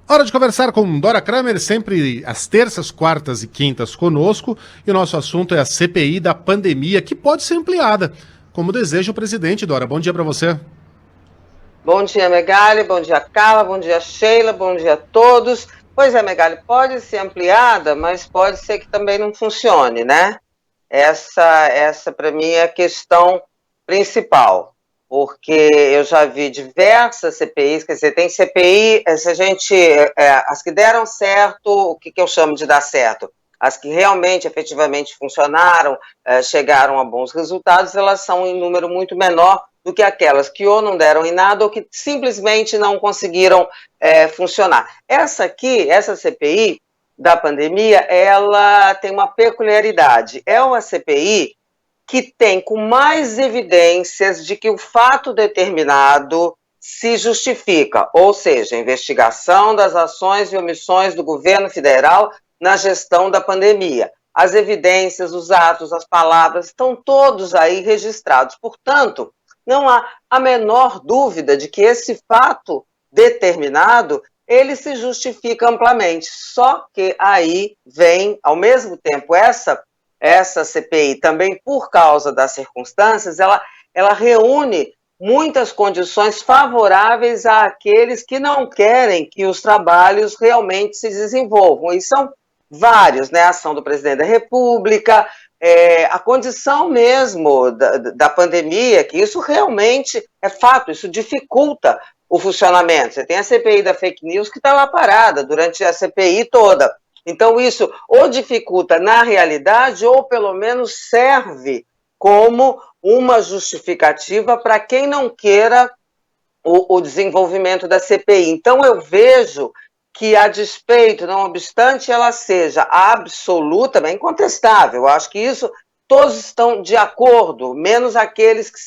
Hora de conversar com Dora Kramer, sempre às terças, quartas e quintas conosco. E o nosso assunto é a CPI da pandemia, que pode ser ampliada, como deseja o presidente. Dora, bom dia para você. Bom dia, Megali, bom dia, Carla, bom dia, Sheila, bom dia a todos. Pois é, Megali, pode ser ampliada, mas pode ser que também não funcione, né? Essa para mim é a questão principal, porque eu já vi diversas CPIs, quer dizer, tem CPI, se a gente, as que deram certo, o que eu chamo de dar certo? As que realmente, efetivamente funcionaram, chegaram a bons resultados, elas são em número muito menor do que aquelas que ou não deram em nada ou que simplesmente não conseguiram funcionar. Essa CPI da pandemia, ela tem uma peculiaridade. É uma CPI que tem com mais evidências de que o fato determinado se justifica, ou seja, a investigação das ações e omissões do governo federal na gestão da pandemia. As evidências, os atos, as palavras estão todos aí registrados. Portanto, não há a menor dúvida de que esse fato determinado ele se justifica amplamente. Só que aí vem, ao mesmo tempo, essa CPI, também por causa das circunstâncias, ela reúne muitas condições favoráveis àqueles que não querem que os trabalhos realmente se desenvolvam. E são vários, né? A ação do presidente da República, a condição mesmo da pandemia, que isso realmente é fato, isso dificulta o funcionamento. Você tem a CPI da fake news que está lá parada durante a CPI toda. Então, isso ou dificulta na realidade, ou pelo menos serve como uma justificativa para quem não queira o desenvolvimento da CPI. Então, eu vejo que, a despeito, não obstante ela seja absoluta, é incontestável, eu acho que isso todos estão de acordo, menos aqueles que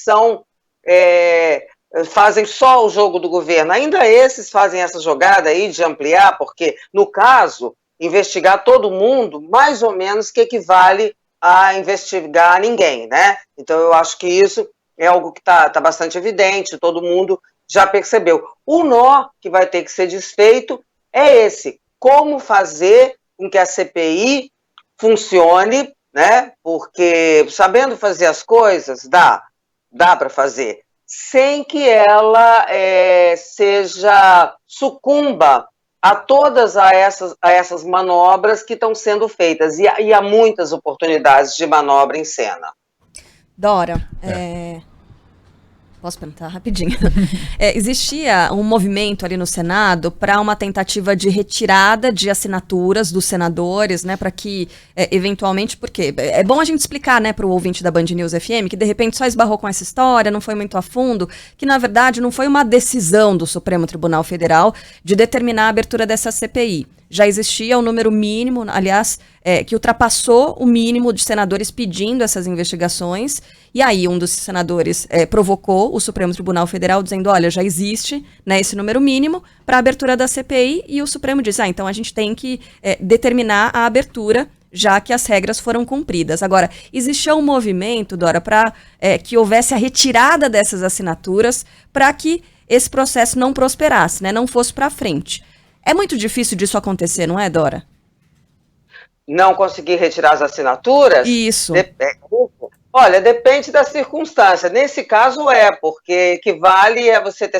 fazem só o jogo do governo. Ainda esses fazem essa jogada aí de ampliar, porque, no caso, investigar todo mundo, mais ou menos que equivale a investigar ninguém, né? Então, eu acho que isso é algo que está bastante evidente, todo mundo já percebeu. O nó que vai ter que ser desfeito é esse: como fazer com que a CPI funcione, né? Porque sabendo fazer as coisas, dá para fazer, sem que ela sucumba a todas essas manobras que estão sendo feitas, e há muitas oportunidades de manobra em cena. Dora, posso perguntar rapidinho? Existia um movimento ali no Senado para uma tentativa de retirada de assinaturas dos senadores, né, para que, eventualmente, porque é bom a gente explicar, né, para o ouvinte da Band News FM, que de repente só esbarrou com essa história, não foi muito a fundo, que na verdade não foi uma decisão do Supremo Tribunal Federal de determinar a abertura dessa CPI. Já existia o número mínimo, aliás, que ultrapassou o mínimo de senadores pedindo essas investigações, e aí um dos senadores provocou o Supremo Tribunal Federal dizendo, olha, já existe, né, esse número mínimo para a abertura da CPI, e o Supremo disse, então a gente tem que determinar a abertura, já que as regras foram cumpridas. Agora, existia um movimento, Dora, para que houvesse a retirada dessas assinaturas para que esse processo não prosperasse, né, não fosse para frente. É muito difícil disso acontecer, não é, Dora? Não conseguir retirar as assinaturas? Isso. Olha, depende da circunstância. Nesse caso porque equivale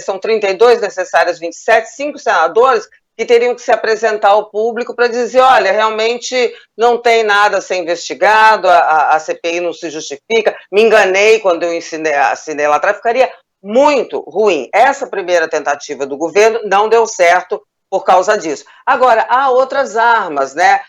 são 32 necessários 27, 5 senadores que teriam que se apresentar ao público para dizer, olha, realmente não tem nada a ser investigado, a CPI não se justifica, me enganei quando eu assinei lá atrás, ficaria muito ruim. Essa primeira tentativa do governo não deu certo por causa disso. Agora, há outras armas, né?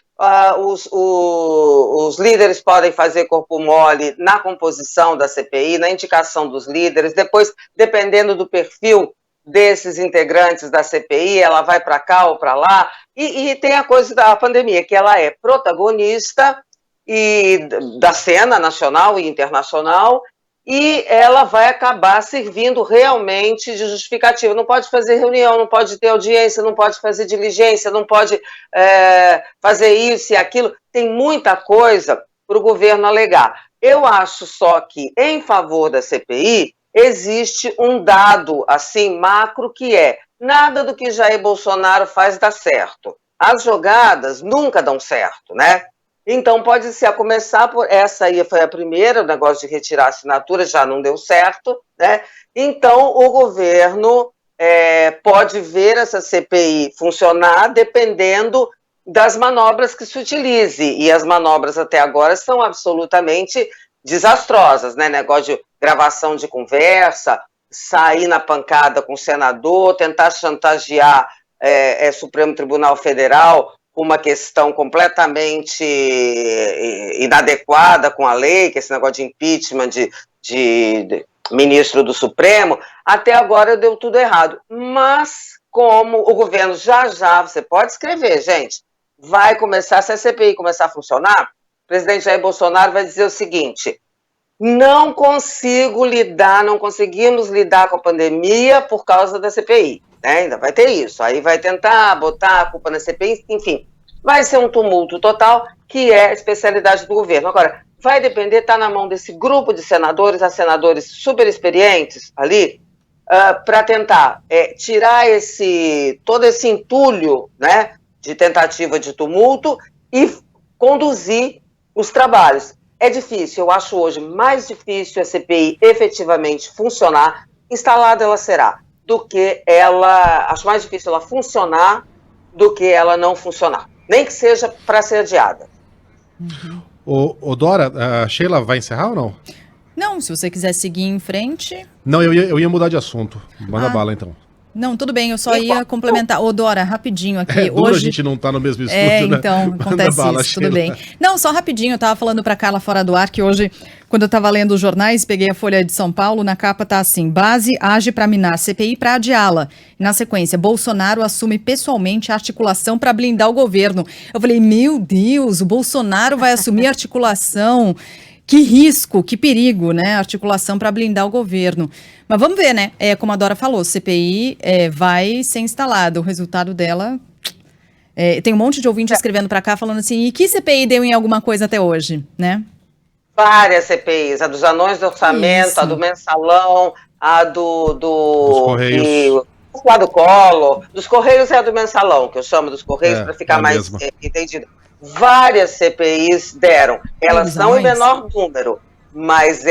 Os líderes podem fazer corpo mole na composição da CPI, na indicação dos líderes, depois, dependendo do perfil desses integrantes da CPI, ela vai para cá ou para lá, e tem a coisa da pandemia, que ela é protagonista da cena nacional e internacional, e ela vai acabar servindo realmente de justificativa. Não pode fazer reunião, não pode ter audiência, não pode fazer diligência, não pode fazer isso e aquilo. Tem muita coisa para o governo alegar. Eu acho só que, em favor da CPI, existe um dado assim macro que nada do que Jair Bolsonaro faz dá certo. As jogadas nunca dão certo, né? Então, pode ser, a começar por essa aí foi a primeira, o negócio de retirar a assinatura já não deu certo, né? Então, o governo pode ver essa CPI funcionar dependendo das manobras que se utilize, e as manobras até agora são absolutamente desastrosas, né? Negócio de gravação de conversa, sair na pancada com o senador, tentar chantagear Supremo Tribunal Federal com uma questão completamente inadequada com a lei, que é esse negócio de impeachment de ministro do Supremo. Até agora deu tudo errado. Mas, como o governo já, você pode escrever, gente, vai começar, se a CPI começar a funcionar, o presidente Jair Bolsonaro vai dizer o seguinte: não conseguimos lidar com a pandemia por causa da CPI. Né? Ainda vai ter isso. Aí vai tentar botar a culpa na CPI, enfim. Vai ser um tumulto total, que é a especialidade do governo. Agora, vai depender, está na mão desse grupo de senadores, há senadores super experientes ali, para tentar tirar todo esse entulho, né, de tentativa de tumulto e conduzir os trabalhos. É difícil, eu acho hoje mais difícil a CPI efetivamente funcionar. Instalada ela será, acho mais difícil ela funcionar do que ela não funcionar. Nem que seja para ser adiada. Ô Dora, a Sheila vai encerrar ou não? Não, se você quiser seguir em frente... Não, eu ia mudar de assunto. Manda bala, então. Não, tudo bem, eu só ia complementar. Ô, Dora, rapidinho aqui. Hoje a gente não tá no mesmo estúdio, né? Então, acontece bala, isso, tudo bem. Não, só rapidinho, eu tava falando pra Carla fora do ar que hoje, quando eu tava lendo os jornais, peguei a Folha de São Paulo, na capa tá assim: base age pra minar CPI pra adiá-la. Na sequência, Bolsonaro assume pessoalmente a articulação pra blindar o governo. Eu falei, meu Deus, o Bolsonaro vai assumir a articulação. Que risco, que perigo, né? Articulação para blindar o governo. Mas vamos ver, né? Como a Dora falou, CPI vai ser instalada. O resultado dela... tem um monte de ouvinte escrevendo para cá falando assim, e que CPI deu em alguma coisa até hoje, né? Várias CPIs. A dos anões do orçamento, Isso. a do mensalão, a dos Correios. A do Collor. Dos Correios é a do mensalão, que eu chamo dos Correios para ficar mais entendido. Várias CPIs deram. Elas são em menor número, mas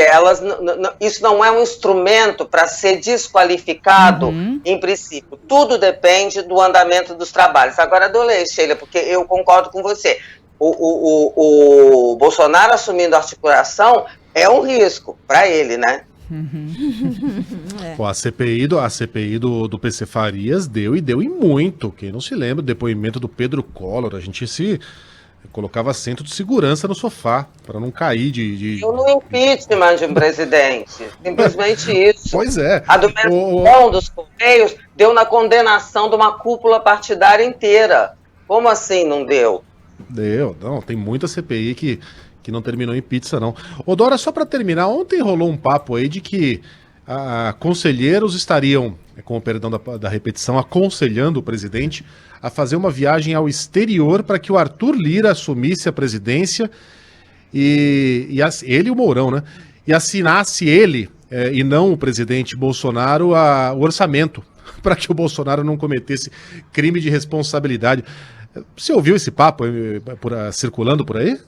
isso não é um instrumento para ser desqualificado, em princípio. Tudo depende do andamento dos trabalhos. Agora, adorei, Sheila, porque eu concordo com você. O Bolsonaro assumindo a articulação é um risco para ele, né? Pô, a CPI do PC Farias deu e muito. Quem não se lembra do depoimento do Pedro Collor, a gente colocava assento de segurança no sofá, para não cair Eu no impeachment de um presidente. Simplesmente isso. Pois é. A do mensalão dos Correios deu na condenação de uma cúpula partidária inteira. Como assim não deu? Deu. Não, tem muita CPI que não terminou em pizza, não. Ô, Dora, só para terminar, ontem rolou um papo aí de que conselheiros estariam, com o perdão da repetição, aconselhando o presidente a fazer uma viagem ao exterior para que o Arthur Lira assumisse a presidência ele e o Mourão, né? E assinasse ele, e não o presidente Bolsonaro, o orçamento, para que o Bolsonaro não cometesse crime de responsabilidade. Você ouviu esse papo circulando por aí?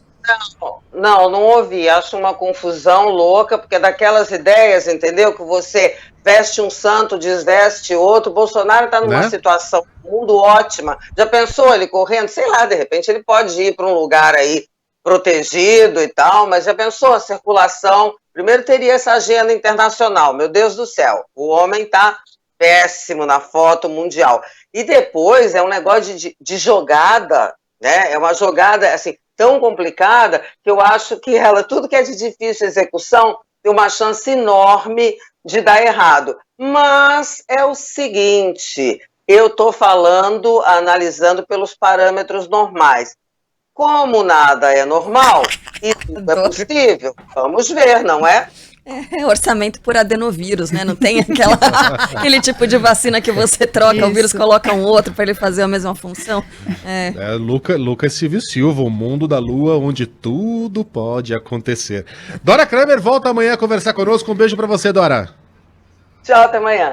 Não ouvi. Acho uma confusão louca, porque daquelas ideias, entendeu? Que você veste um santo, desveste outro. O Bolsonaro está numa situação do mundo ótima. Já pensou ele correndo? Sei lá, de repente ele pode ir para um lugar aí protegido e tal, mas já pensou a circulação? Primeiro teria essa agenda internacional, meu Deus do céu. O homem está péssimo na foto mundial. E depois é um negócio de jogada, né? É uma jogada, assim, tão complicada que eu acho que tudo que é de difícil execução tem uma chance enorme de dar errado. Mas é o seguinte, eu estou analisando pelos parâmetros normais. Como nada é normal, e tudo é possível, vamos ver, não é? Orçamento por adenovírus, né? Não tem aquele tipo de vacina que você troca, isso. O vírus coloca um outro para ele fazer a mesma função. Lucas Silva, o mundo da lua onde tudo pode acontecer. Dora Kramer volta amanhã a conversar conosco. Um beijo para você, Dora. Tchau, até amanhã.